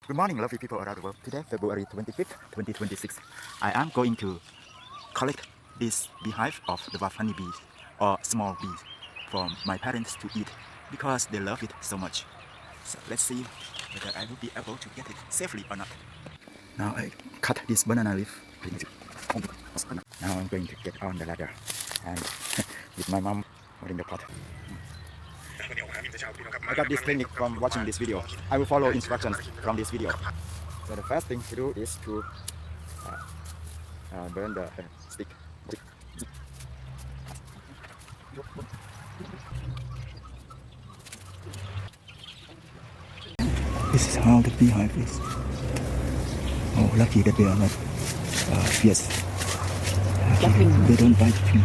Good morning, lovely people around the world. Today, February 25th, 2026, I am going to collect this beehive of dwarf honeybees or small bees from my parents to eat because they love it so much. So let's see whether I will be able to get it safely or not. Now I cut this banana leaf. Now I'm going to get on the ladder and with my mom holding the pot. I got this technique from watching this video. I will follow instructions from this video. So the first thing to do is to burn the stick. This is how the beehive is. Oh, lucky that they are not fierce. Lucky they don't bite me.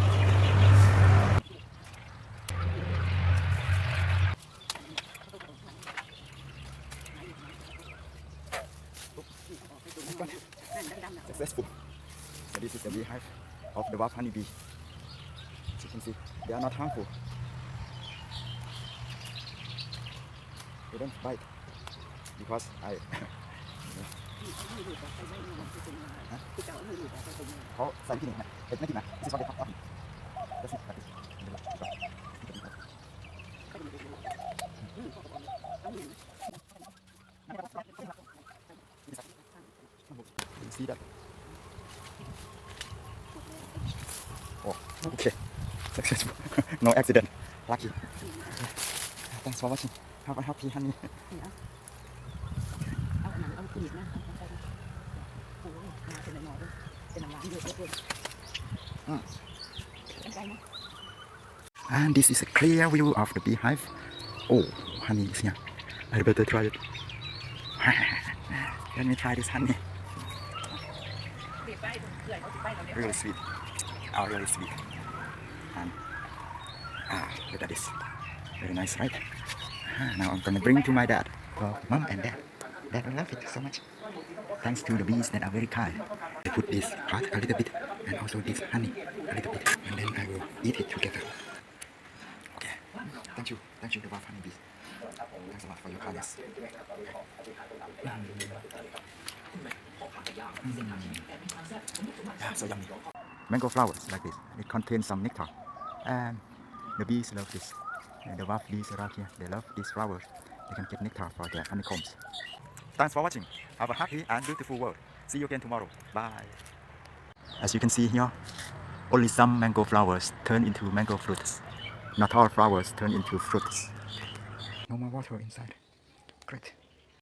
Successful. So this is the beehive of the dwarf honeybee. As you can see, they are not harmful. They don't bite because I. เขาใส่ที่นี่นะเห็ดไม่กินนะ This is what they talk about. That's it. You see that? Oh, okay. Successful. No accident. Lucky. Thanks for watching. Have a happy honey. And this is a clear view of the beehive. Oh, honey is here. I better try it. Let me try this honey. Really sweet. Oh, really sweet. And look at this. Very nice, right? Now I'm gonna bring to my dad. Well, mom and dad. Dad will love it so much. Thanks to the bees that are very kind. I put this part a little bit and also this honey a little bit, and then I will eat it together. Okay. Thank you, the dwarf honeybees. Thanks a lot for your kindness. Yeah, so yummy. Mango flowers like this. It contains some nectar, and the bees love this. And the dwarf bees around here, they love these flowers. They can get nectar for their honeycombs. Thanks for watching. Have a happy and beautiful world. See you again tomorrow. Bye. As you can see here, only some mango flowers turn into mango fruits. Not all flowers turn into fruits. No more water inside. Great.